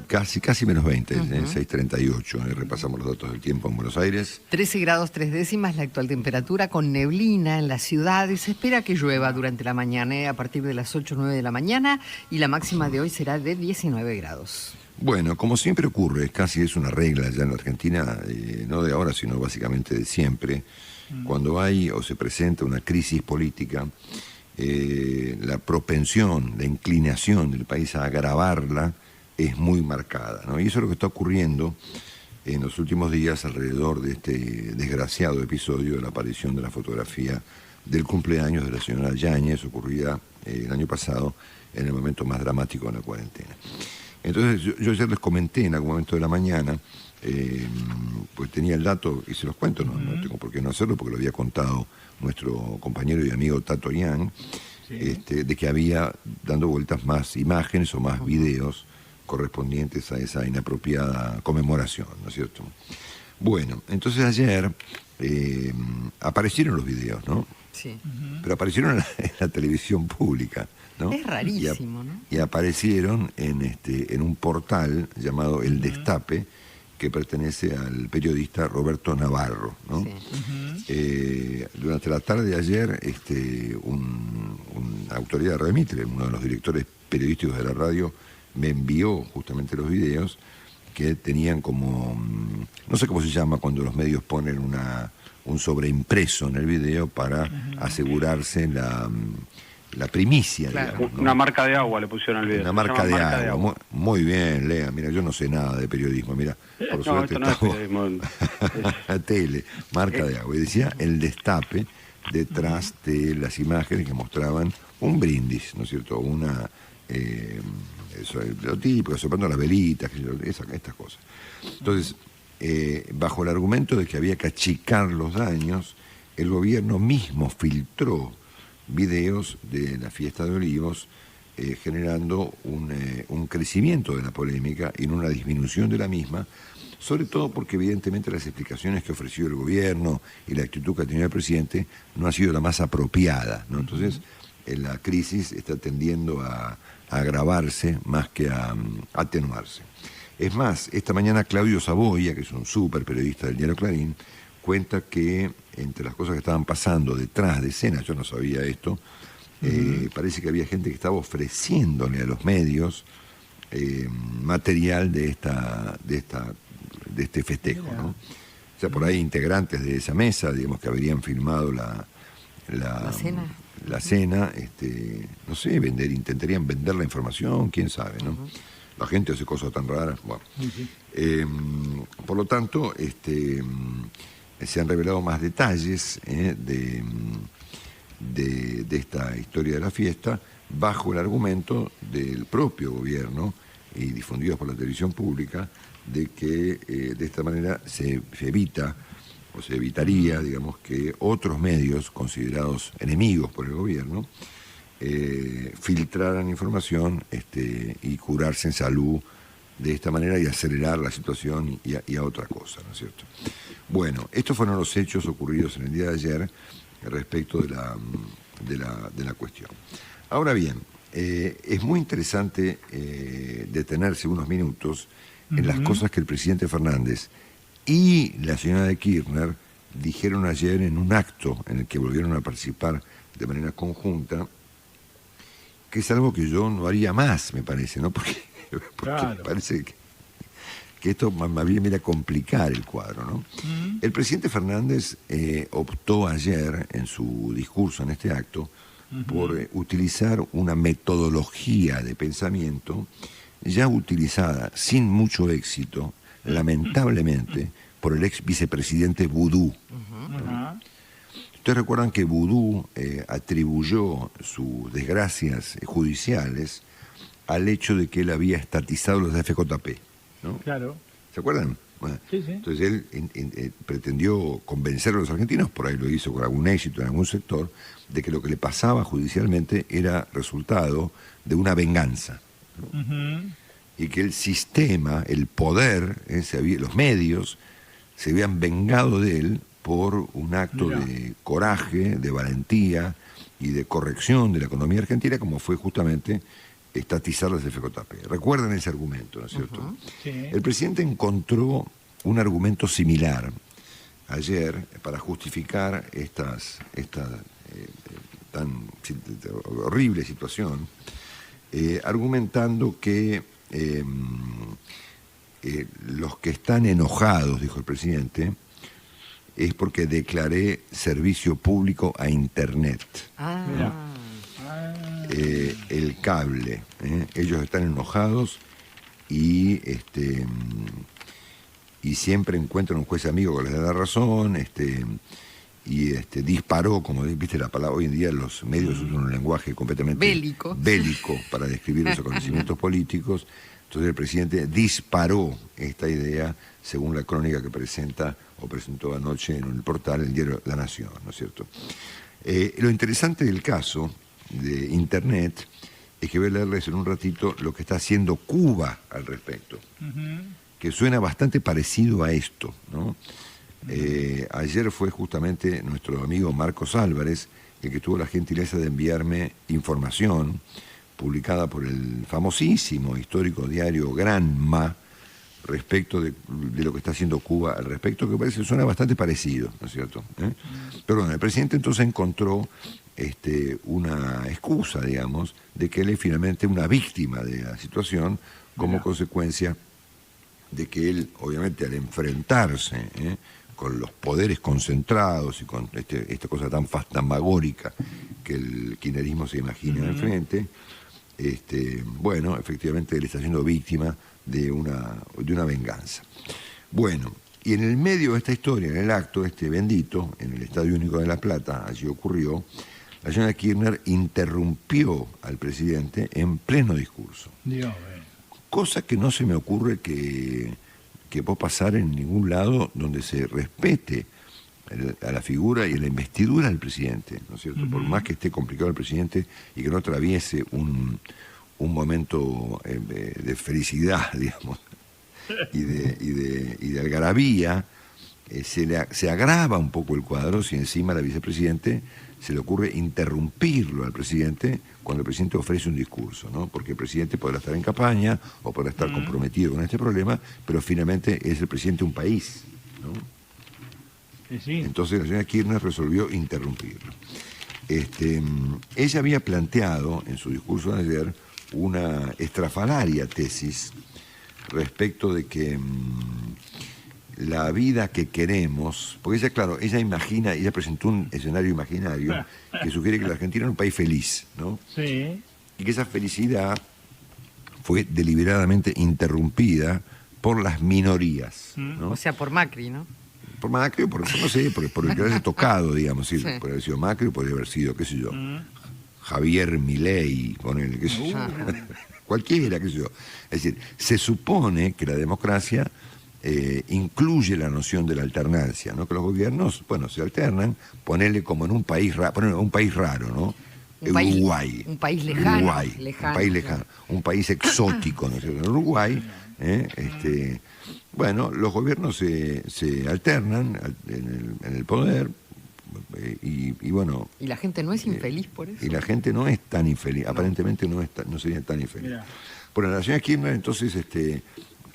Casi menos 20, 6:38. Repasamos los datos del tiempo en Buenos Aires. 13 grados 3 décimas la actual temperatura, con neblina en la ciudad, y se espera que llueva durante la mañana, a partir de las 8 o 9 de la mañana, y la máxima de hoy será de 19 grados. Bueno, como siempre ocurre, casi es una regla ya en la Argentina, no de ahora, sino básicamente de siempre, cuando hay o se presenta una crisis política, la propensión, la inclinación del país a agravarla es muy marcada, ¿no? Y eso es lo que está ocurriendo en los últimos días alrededor de este desgraciado episodio de la aparición de la fotografía del cumpleaños de la señora Yáñez, ocurrida el año pasado en el momento más dramático de la cuarentena. Entonces yo ayer les comenté en algún momento de la mañana, pues tenía el dato, y se los cuento, no tengo por qué no hacerlo, porque lo había contado nuestro compañero y amigo Tato Yang, de que había dando vueltas más imágenes o más videos correspondientes a esa inapropiada conmemoración, ¿no es cierto? Bueno, entonces ayer aparecieron los videos, ¿no? Sí. Pero aparecieron en la televisión pública, ¿no? Es rarísimo, ¿no? Y aparecieron en un portal llamado El Destape, que pertenece al periodista Roberto Navarro, ¿no? Sí. Durante la tarde de ayer, una autoridad de Radio Mitre, uno de los directores periodísticos de la radio, me envió justamente los videos que tenían como, no sé cómo se llama cuando los medios ponen un sobreimpreso en el video para asegurarse la primicia, claro, digamos, ¿no? Una marca de agua le pusieron al video. Una marca de agua. Muy bien, Lea. Mira, yo no sé nada de periodismo. Mira, por suerte esto no es periodismo. Tele, marca de agua. Y decía El Destape detrás de las imágenes que mostraban un brindis, ¿no es cierto? Lo típico, soplando las velitas, estas cosas. Entonces, bajo el argumento de que había que achicar los daños, el gobierno mismo filtró videos de la fiesta de Olivos, generando un crecimiento de la polémica y no una disminución de la misma, sobre todo porque evidentemente las explicaciones que ofreció el gobierno y la actitud que ha tenido el presidente no ha sido la más apropiada, ¿no? Entonces la crisis está tendiendo a agravarse más que a atenuarse. Es más, esta mañana Claudio Saboya, que es un súper periodista del diario Clarín, cuenta que entre las cosas que estaban pasando detrás de escena, yo no sabía esto, parece que había gente que estaba ofreciéndole a los medios material de este festejo, ¿no? O sea, por ahí integrantes de esa mesa, digamos, que habrían filmado la cena, no sé, intentarían vender la información, quién sabe, ¿no? La gente hace cosas tan raras. Bueno. Por lo tanto, se han revelado más detalles de esta historia de la fiesta, bajo el argumento del propio gobierno y difundidos por la televisión pública, de que de esta manera se evita o se evitaría, digamos, que otros medios considerados enemigos por el gobierno filtraran información y curarse en salud de esta manera y acelerar la situación y a otra cosa, ¿no es cierto? Bueno, estos fueron los hechos ocurridos en el día de ayer respecto de la cuestión. Ahora bien, es muy interesante detenerse unos minutos en las cosas que el presidente Fernández y la señora de Kirchner dijeron ayer en un acto en el que volvieron a participar de manera conjunta, que es algo que yo no haría más, me parece, ¿no? Porque claro, me parece que esto más bien viene a complicar el cuadro, ¿no? El presidente Fernández optó ayer en su discurso en este acto por utilizar una metodología de pensamiento ya utilizada sin mucho éxito, lamentablemente, por el ex vicepresidente Vudú. Ustedes recuerdan que Vudú atribuyó sus desgracias judiciales al hecho de que él había estatizado los FJP, ¿no? Claro. ¿Se acuerdan? Bueno, sí. Entonces él pretendió convencer a los argentinos, por ahí lo hizo con algún éxito en algún sector, de que lo que le pasaba judicialmente era resultado de una venganza, ¿no? Y que el sistema, el poder, los medios, se habían vengado de él por un acto de coraje, de valentía y de corrección de la economía argentina, como fue justamente estatizar las FJP. Recuerden ese argumento, ¿no es cierto? Sí. El presidente encontró un argumento similar ayer para justificar esta tan horrible situación, argumentando que los que están enojados, dijo el presidente, es porque declaré servicio público a Internet. Mirá. El cable. Ellos están enojados y siempre encuentran un juez amigo que les da la razón, y disparó, como viste la palabra, hoy en día los medios usan un lenguaje completamente bélico para describir los acontecimientos políticos. Entonces el presidente disparó esta idea según la crónica que presentó anoche en el portal el diario La Nación, ¿no es cierto? Lo interesante del caso de Internet es que voy a leerles en un ratito lo que está haciendo Cuba al respecto, que suena bastante parecido a esto, ¿no? Ayer fue justamente nuestro amigo Marcos Álvarez el que tuvo la gentileza de enviarme información publicada por el famosísimo histórico diario Granma respecto de lo que está haciendo Cuba al respecto, que parece que suena bastante parecido, ¿no es cierto? Pero bueno, el presidente entonces encontró una excusa, digamos, de que él es finalmente una víctima de la situación como consecuencia de que él, obviamente, al enfrentarse con los poderes concentrados y con esta cosa tan fantasmagórica que el kirchnerismo se imagina enfrente, bueno, efectivamente él está siendo víctima de una venganza. Bueno, y en el medio de esta historia, en el acto bendito, en el Estadio Único de La Plata, allí ocurrió, la señora Kirchner interrumpió al presidente en pleno discurso. Dios, Cosa que no se me ocurre que pueda pasar en ningún lado donde se respete a la figura y a la investidura del presidente, ¿no es cierto? Por más que esté complicado el presidente y que no atraviese un momento de felicidad, digamos, y de algarabía, se agrava un poco el cuadro si encima a la vicepresidente se le ocurre interrumpirlo al presidente cuando el presidente ofrece un discurso, ¿no? Porque el presidente podrá estar en campaña o podrá estar comprometido con este problema, pero finalmente es el presidente de un país, ¿no? Sí. Entonces la señora Kirchner resolvió interrumpirlo. Ella había planteado en su discurso de ayer una estrafalaria tesis respecto de que la vida que queremos, porque ella, claro, ella presentó un escenario imaginario que sugiere que la Argentina es un país feliz, ¿no? Sí. Y que esa felicidad fue deliberadamente interrumpida por las minorías, ¿no? O sea, por Macri, ¿no? Por Macri o no sé, por el que le haya tocado, digamos, sí. Sí. Podría haber sido Macri o podría haber sido, qué sé yo, Javier Milei, ponele, qué sé yo, cualquiera, qué sé yo. Es decir, se supone que la democracia incluye la noción de la alternancia, ¿no? Que los gobiernos, bueno, se alternan, ponerle como en un país raro, ¿no? Uruguay. Un país lejano. Uruguay, un país lejano, un país exótico, ¿no es cierto? En Uruguay, bueno, los gobiernos se alternan en el poder y bueno... Y la gente no es infeliz por eso. Y la gente no es tan infeliz, aparentemente no sería tan infeliz. Mirá. Bueno, la señora Kirchner entonces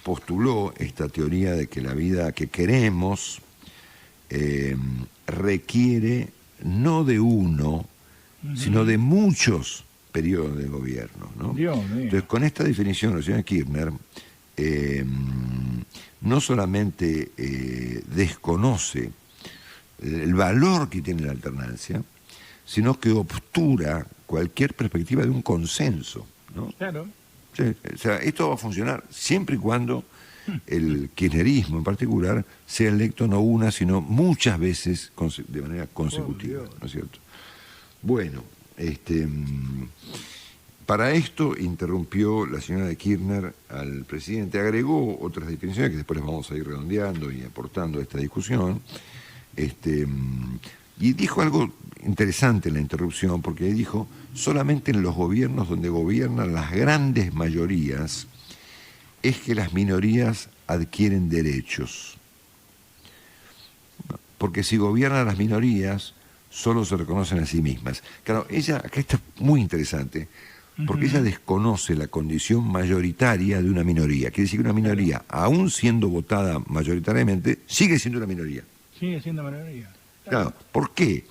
postuló esta teoría de que la vida que queremos requiere no de uno, sino de muchos periodos de gobierno, ¿no? Dios mío. Entonces, con esta definición, la señora Kirchner no solamente desconoce el valor que tiene la alternancia, sino que obtura cualquier perspectiva de un consenso, ¿no? Claro. Sí, o sea, esto va a funcionar siempre y cuando el kirchnerismo en particular sea electo no una, sino muchas veces de manera consecutiva, ¿no es cierto? Bueno, para esto interrumpió la señora de Kirchner al presidente, agregó otras definiciones que después les vamos a ir redondeando y aportando a esta discusión, y dijo algo interesante en la interrupción, porque dijo, solamente en los gobiernos donde gobiernan las grandes mayorías es que las minorías adquieren derechos. Porque si gobiernan las minorías, solo se reconocen a sí mismas. Claro, acá está muy interesante, porque ella desconoce la condición mayoritaria de una minoría. Quiere decir que una minoría, aún siendo votada mayoritariamente, sigue siendo una minoría. Sigue siendo mayoría. Claro, ¿por qué?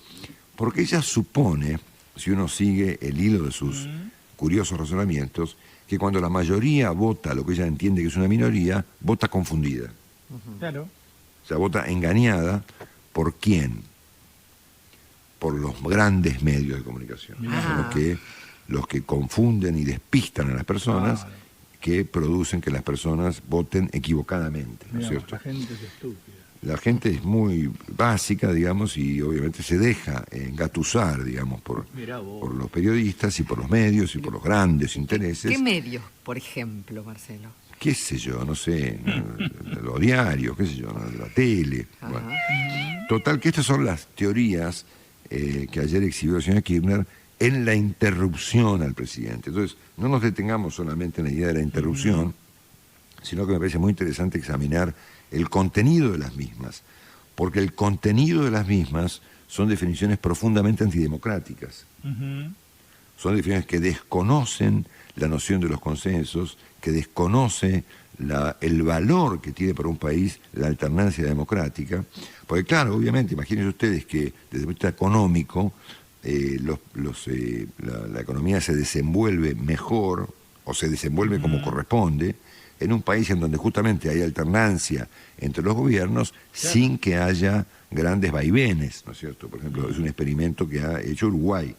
Porque ella supone, si uno sigue el hilo de sus curiosos razonamientos, que cuando la mayoría vota lo que ella entiende que es una minoría, vota confundida. Claro. O sea, vota engañada. ¿Por quién? Por los grandes medios de comunicación. Son los que confunden y despistan a las personas, que producen que las personas voten equivocadamente, ¿no es cierto? La gente es estúpida. La gente es muy básica, digamos, y obviamente se deja engatusar, digamos, por los periodistas y por los medios y por los grandes intereses. ¿Qué medios, por ejemplo, Marcelo? Qué sé yo, no sé, los diarios, qué sé yo, la tele. Bueno. Total, que estas son las teorías que ayer exhibió la señora Kirchner en la interrupción al presidente. Entonces, no nos detengamos solamente en la idea de la interrupción, sino que me parece muy interesante examinar el contenido de las mismas, porque el contenido de las mismas son definiciones profundamente antidemocráticas. Son definiciones que desconocen la noción de los consensos, que desconoce el valor que tiene para un país la alternancia democrática, porque claro, obviamente, imagínense ustedes que desde el punto de vista económico, la economía se desenvuelve mejor, o se desenvuelve como corresponde, en un país en donde justamente hay alternancia entre los gobiernos, sin que haya grandes vaivenes, ¿no es cierto? Por ejemplo, es un experimento que ha hecho Uruguay,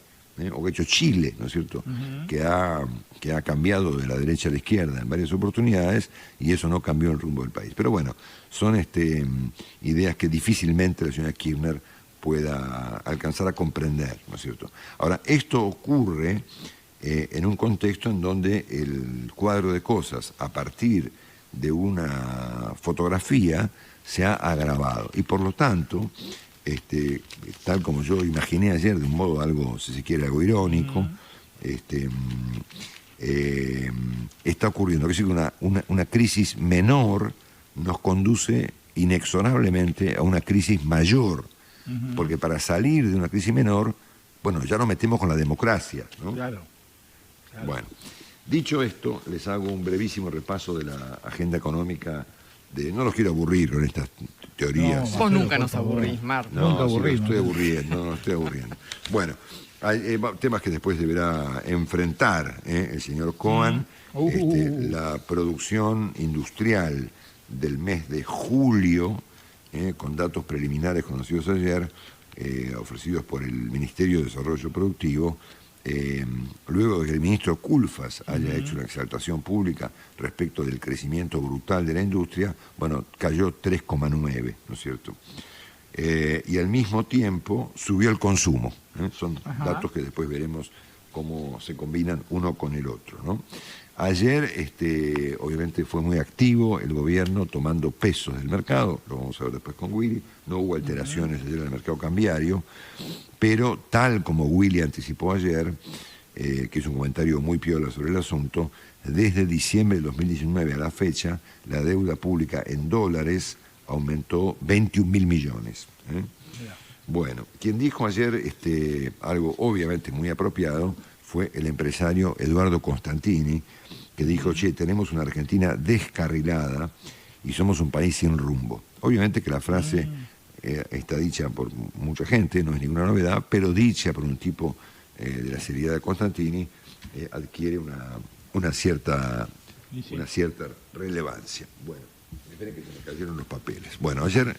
o que ha hecho Chile, ¿no es cierto? Que ha cambiado de la derecha a la izquierda en varias oportunidades, y eso no cambió el rumbo del país. Pero bueno, son ideas que difícilmente la señora Kirchner pueda alcanzar a comprender, ¿no es cierto? Ahora, esto ocurre en un contexto en donde el cuadro de cosas, a partir de una fotografía, se ha agravado. Y por lo tanto, tal como yo imaginé ayer, de un modo algo, si se quiere, algo irónico, está ocurriendo. Es decir, que una crisis menor nos conduce inexorablemente a una crisis mayor, porque para salir de una crisis menor, bueno, ya nos metemos con la democracia, ¿no? Claro. Bueno, dicho esto, les hago un brevísimo repaso de la agenda económica. No los quiero aburrir con estas teorías. Vos nunca nos aburrís, Marco. No, nunca sí, aburrimos. no estoy aburriendo. Bueno, hay temas que después deberá enfrentar el señor Cohen. La producción industrial del mes de julio, con datos preliminares conocidos ayer, ofrecidos por el Ministerio de Desarrollo Productivo, luego de que el ministro Culfas haya hecho una exaltación pública respecto del crecimiento brutal de la industria, bueno, cayó 3,9, ¿no es cierto? Y al mismo tiempo subió el consumo. Son datos que después veremos cómo se combinan uno con el otro, ¿no? Ayer, obviamente, fue muy activo el gobierno tomando pesos del mercado, lo vamos a ver después con Willy. No hubo alteraciones ayer en el mercado cambiario, pero tal como Willy anticipó ayer, que es un comentario muy piola sobre el asunto, desde diciembre de 2019 a la fecha, la deuda pública en dólares aumentó 21.000 millones. Bueno, quien dijo ayer algo obviamente muy apropiado fue el empresario Eduardo Constantini, que dijo, che, tenemos una Argentina descarrilada y somos un país sin rumbo. Obviamente que la frase está dicha por mucha gente, no es ninguna novedad, pero dicha por un tipo de la seriedad de Constantini, adquiere una cierta relevancia. Bueno, esperen que se me cayeron los papeles. Bueno, ayer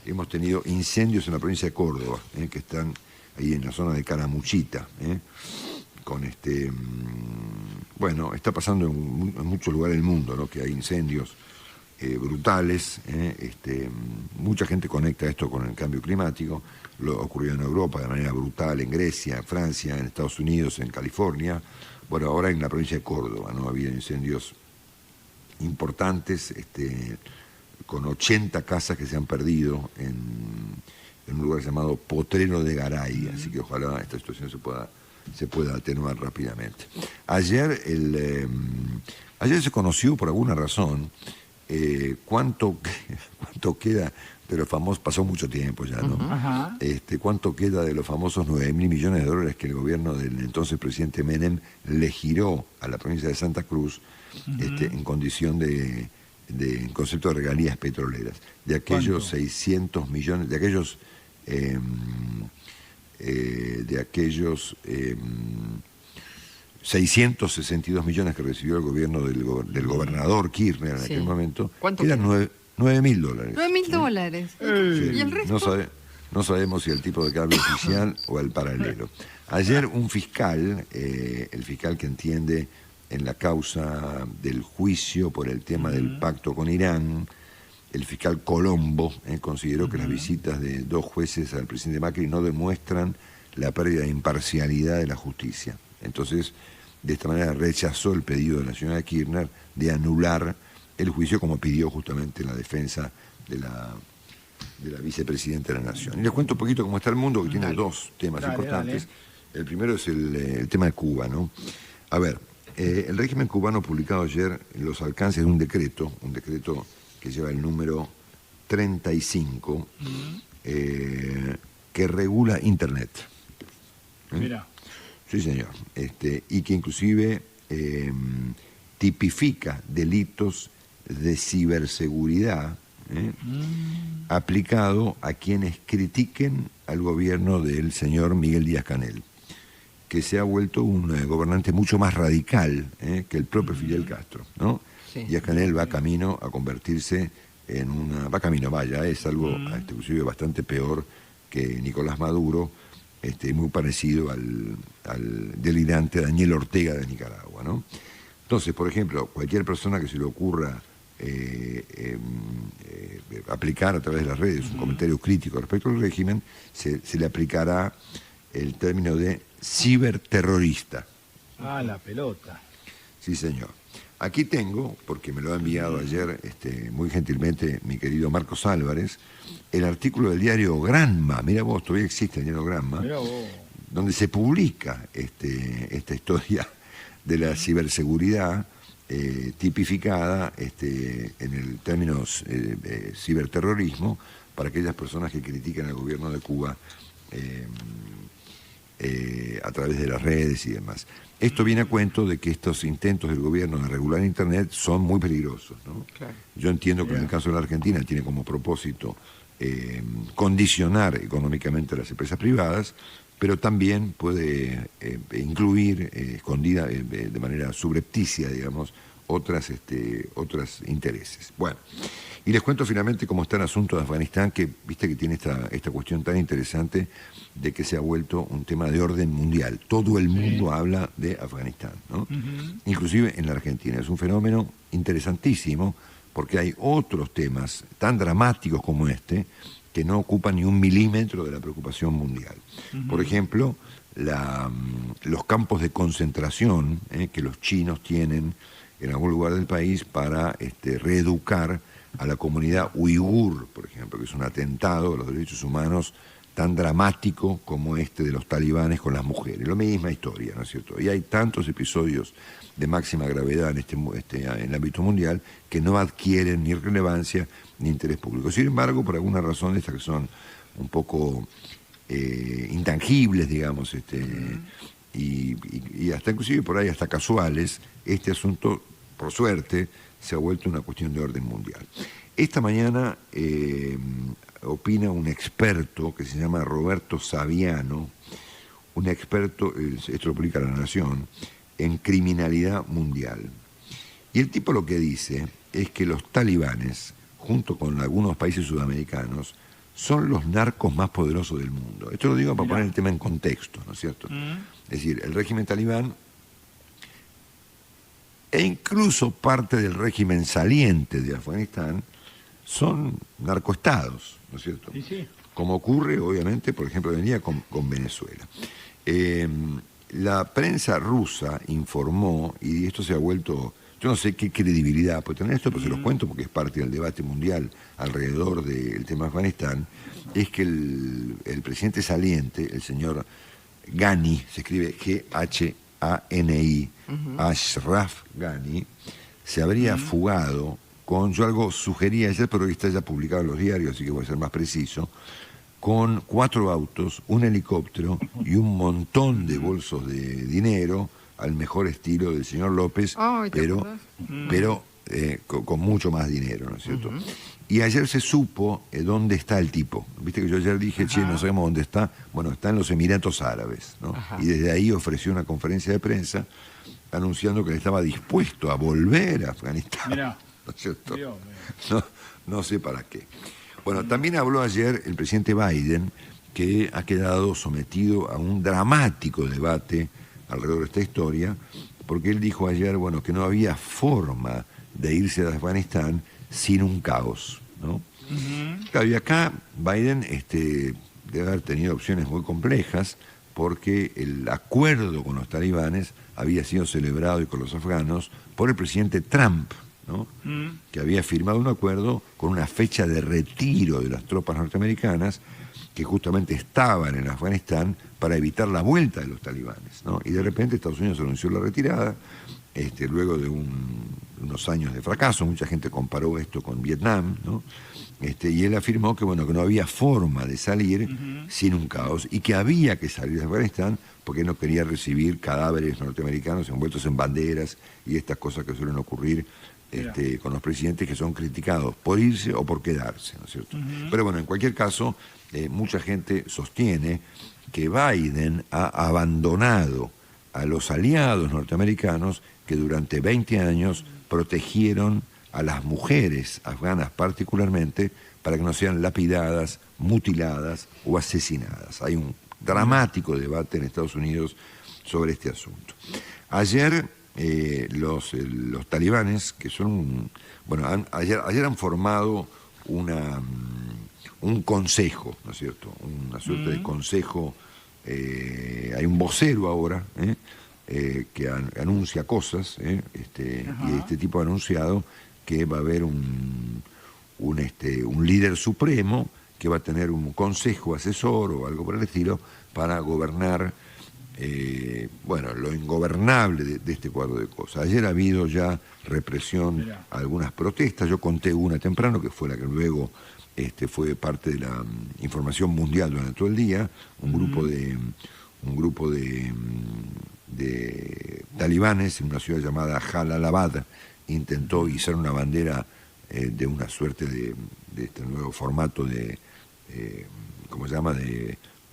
hemos tenido incendios en la provincia de Córdoba, que están ahí en la zona de Caramuchita, con bueno, está pasando en muchos lugares del mundo, ¿no? Que hay incendios brutales. Mucha gente conecta esto con el cambio climático. Lo ocurrió en Europa de manera brutal, en Grecia, en Francia, en Estados Unidos, en California. Bueno, ahora en la provincia de Córdoba, ¿no? Ha habido incendios importantes, con 80 casas que se han perdido en un lugar llamado Potrero de Garay, así que ojalá esta situación se pueda atenuar rápidamente. Ayer se conoció por alguna razón cuánto queda de los famosos, pasó mucho tiempo ya, ¿no? Ajá. ¿Cuánto queda de los famosos 9.000 millones de dólares que el gobierno del entonces presidente Menem le giró a la provincia de Santa Cruz en condición en concepto de regalías petroleras? De aquellos ¿Cuánto? 600 millones, de aquellos 662 millones que recibió el gobierno del gobernador Kirchner en Sí. aquel momento, ¿Cuánto eran queda? 9.000 dólares. $9.000. Sí. ¿Y el resto? No sabemos si el tipo de cambio oficial o el paralelo. Ayer un fiscal, el fiscal que entiende en la causa del juicio por el tema del pacto con Irán, el fiscal Colombo, consideró que las visitas de 2 jueces al presidente Macri no demuestran la pérdida de imparcialidad de la justicia. Entonces, de esta manera rechazó el pedido de la señora Kirchner de anular el juicio, como pidió justamente la defensa de la vicepresidenta de la Nación. Y les cuento un poquito cómo está el mundo, que tiene Dale. 2 temas Dale, importantes. dale. El primero es el tema de Cuba, ¿no? A ver, el régimen cubano ha publicado ayer los alcances de un decreto que lleva el número 35, que regula Internet. Mira. Sí, señor. Y que inclusive tipifica delitos de ciberseguridad aplicado a quienes critiquen al gobierno del señor Miguel Díaz-Canel, que se ha vuelto un gobernante mucho más radical que el propio Fidel Castro, ¿no? Sí. Díaz-Canel va camino a convertirse es algo inclusive bastante peor que Nicolás Maduro, muy parecido al delirante Daniel Ortega de Nicaragua, ¿no? Entonces, por ejemplo, cualquier persona que se le ocurra aplicar a través de las redes un comentario crítico respecto al régimen, se le aplicará el término de ciberterrorista. Ah, la pelota. Sí, señor. Aquí tengo, porque me lo ha enviado ayer muy gentilmente mi querido Marcos Álvarez, el artículo del diario Granma. Mira vos, todavía existe el diario Granma, Mira vos. donde se publica esta historia de la ciberseguridad tipificada en el término ciberterrorismo para aquellas personas que critican al gobierno de Cuba a través de las redes y demás. Esto viene a cuento de que estos intentos del gobierno de regular Internet son muy peligrosos, ¿no? Claro. Yo entiendo que en el caso de la Argentina tiene como propósito condicionar económicamente a las empresas privadas, pero también puede incluir escondida de manera subrepticia, digamos, otros intereses. Bueno, y les cuento finalmente cómo está el asunto de Afganistán, que viste que tiene esta cuestión tan interesante de que se ha vuelto un tema de orden mundial. Todo el mundo habla de Afganistán, ¿no? Inclusive en la Argentina. Es un fenómeno interesantísimo porque hay otros temas tan dramáticos como este que no ocupan ni 1 milímetro de la preocupación mundial. Por ejemplo, los campos de concentración que los chinos tienen en algún lugar del país para reeducar a la comunidad uigur, por ejemplo, que es un atentado a los derechos humanos tan dramático como de los talibanes con las mujeres. La misma historia, ¿no es cierto? Y hay tantos episodios de máxima gravedad en el ámbito mundial que no adquieren ni relevancia ni interés público. Sin embargo, por alguna razón, estas que son un poco intangibles, digamos, y hasta inclusive por ahí hasta casuales, este asunto, por suerte, se ha vuelto una cuestión de orden mundial. Esta mañana opina un experto que se llama Roberto Saviano, un experto, esto lo publica La Nación, en criminalidad mundial. Y el tipo lo que dice es que los talibanes, junto con algunos países sudamericanos, son los narcos más poderosos del mundo. Esto lo digo para poner el tema en contexto, ¿no es cierto? Es decir, el régimen talibán e incluso parte del régimen saliente de Afganistán son narcoestados, ¿no es cierto? Sí, sí. Como ocurre, obviamente, por ejemplo, hoy en día con Venezuela. La prensa rusa informó, y esto se ha vuelto, yo no sé qué credibilidad puede tener esto, pero se los cuento porque es parte del debate mundial alrededor del tema de Afganistán, es que el presidente saliente, el señor Ghani, se escribe Ghani, Ashraf Ghani, se habría fugado yo algo sugerí ayer, pero hoy está ya publicado en los diarios, así que voy a ser más preciso, con 4 autos, un helicóptero y un montón de bolsos de dinero, al mejor estilo del señor López, Ay, ¿te pero acordás? con mucho más dinero, ¿no es cierto? Y ayer se supo dónde está el tipo. Viste que yo ayer dije, che, no sabemos dónde está. Bueno, está en los Emiratos Árabes, ¿no? Ajá. Y desde ahí ofreció una conferencia de prensa anunciando que él estaba dispuesto a volver a Afganistán. Mirá. ¿No es cierto? Dios mío. No sé para qué. Bueno, también habló ayer el presidente Biden, que ha quedado sometido a un dramático debate alrededor de esta historia, porque él dijo ayer, bueno, que no había forma de irse de Afganistán sin un caos, ¿no? Claro, y acá Biden debe haber tenido opciones muy complejas, porque el acuerdo con los talibanes había sido celebrado y con los afganos por el presidente Trump, ¿no? Que había firmado un acuerdo con una fecha de retiro de las tropas norteamericanas que justamente estaban en Afganistán para evitar la vuelta de los talibanes, ¿no? Y de repente Estados Unidos anunció la retirada, luego de unos años de fracaso. Mucha gente comparó esto con Vietnam, ¿no? Y él afirmó que, bueno, que no había forma de salir sin un caos y que había que salir de Afganistán porque no quería recibir cadáveres norteamericanos envueltos en banderas y estas cosas que suelen ocurrir con los presidentes que son criticados por irse o por quedarse, ¿no es cierto? Pero bueno, en cualquier caso, mucha gente sostiene que Biden ha abandonado a los aliados norteamericanos que durante 20 años protegieron a las mujeres afganas particularmente para que no sean lapidadas, mutiladas o asesinadas. Hay un dramático debate en Estados Unidos sobre este asunto. Ayer los talibanes, que son ayer han formado un consejo, ¿no es cierto? Una suerte de consejo. Hay un vocero ahora que anuncia cosas, y este tipo ha anunciado que va a haber un líder supremo que va a tener un consejo asesor o algo por el estilo para gobernar lo ingobernable de este cuadro de cosas. Ayer ha habido ya represión a algunas protestas. Yo conté una temprano, que fue la que luego fue parte de la información mundial durante todo el día. Un grupo de talibanes en una ciudad llamada Jalalabad intentó izar una bandera de una suerte de este nuevo formato de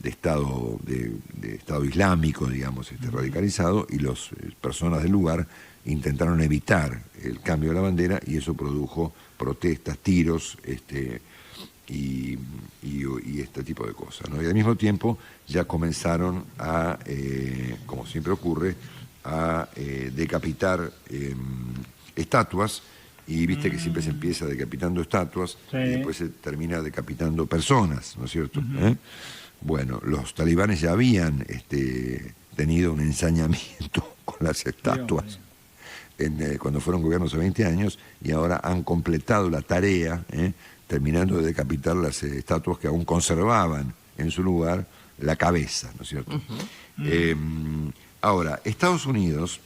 Estado islámico, digamos, radicalizado, y las personas del lugar intentaron evitar el cambio de la bandera y eso produjo protestas, tiros, y este tipo de cosas, ¿no? Y al mismo tiempo ya comenzaron a, como siempre ocurre, a decapitar estatuas, y viste que siempre se empieza decapitando estatuas y después se termina decapitando personas, ¿no es cierto? Bueno, los talibanes ya habían tenido un ensañamiento con las estatuas cuando fueron gobiernos hace 20 años, y ahora han completado la tarea, terminando de decapitar las estatuas que aún conservaban en su lugar la cabeza, ¿no es cierto? Ahora, Estados Unidos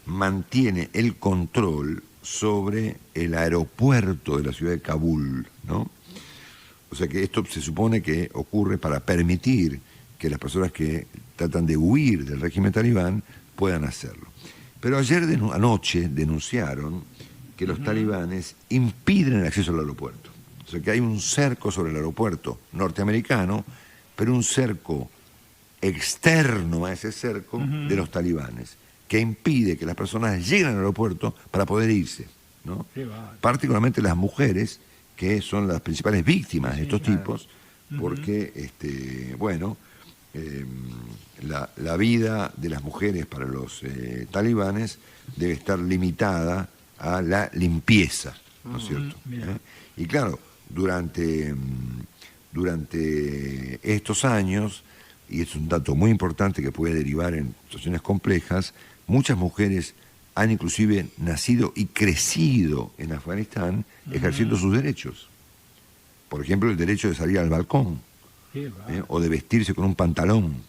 mantiene el control sobre el aeropuerto de la ciudad de Kabul, ¿no? O sea que esto se supone que ocurre para permitir que las personas que tratan de huir del régimen talibán puedan hacerlo. Pero anoche denunciaron que los talibanes impiden el acceso al aeropuerto. O sea que hay un cerco sobre el aeropuerto norteamericano, pero un cerco externo a ese cerco de los talibanes, que impide que las personas lleguen al aeropuerto para poder irse, ¿no? Particularmente las mujeres, que son las principales víctimas de estos tipos, porque la vida de las mujeres para los talibanes debe estar limitada a la limpieza, ¿no es cierto? Y claro, durante estos años, y es un dato muy importante que puede derivar en situaciones complejas, muchas mujeres han inclusive nacido y crecido en Afganistán ejerciendo sus derechos. Por ejemplo, el derecho de salir al balcón, o de vestirse con un pantalón,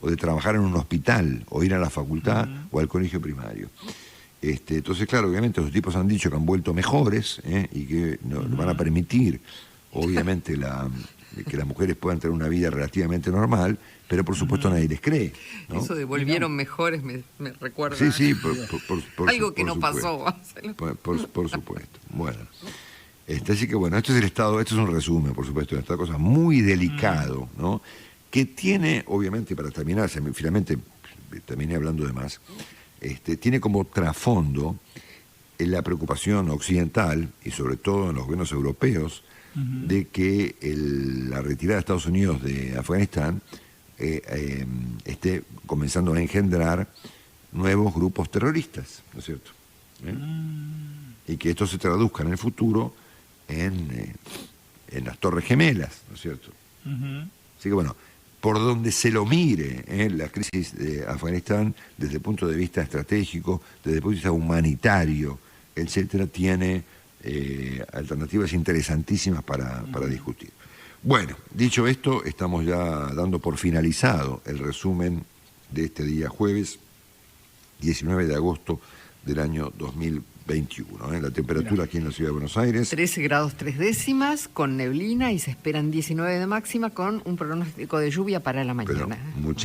o de trabajar en un hospital, o ir a la facultad o al colegio primario. Entonces, claro, obviamente los tipos han dicho que han vuelto mejores y que van a permitir, obviamente, que las mujeres puedan tener una vida relativamente normal, pero por supuesto nadie les cree, ¿no? Eso de volvieron mejores me recuerda. Sí, por algo que no supuesto. pasó. Por supuesto. Bueno. Así que bueno, este es el estado, esto es un resumen, por supuesto, de esta cosa muy delicado, ¿no? Que tiene, obviamente, para terminar, finalmente terminé hablando de más, tiene como trasfondo la preocupación occidental, y sobre todo en los gobiernos europeos, de que la retirada de Estados Unidos de Afganistán esté comenzando a engendrar nuevos grupos terroristas, ¿no es cierto? Y que esto se traduzca en el futuro en las Torres Gemelas, ¿no es cierto? Así que bueno, por donde se lo mire, la crisis de Afganistán, desde el punto de vista estratégico, desde el punto de vista humanitario, etcétera, tiene alternativas interesantísimas para discutir. Bueno, dicho esto, estamos ya dando por finalizado el resumen de este día jueves 19 de agosto del año 2021. La temperatura aquí en la ciudad de Buenos Aires. 13 grados 3 décimas, con neblina, y se esperan 19 de máxima, con un pronóstico de lluvia para la mañana. Muchísimo.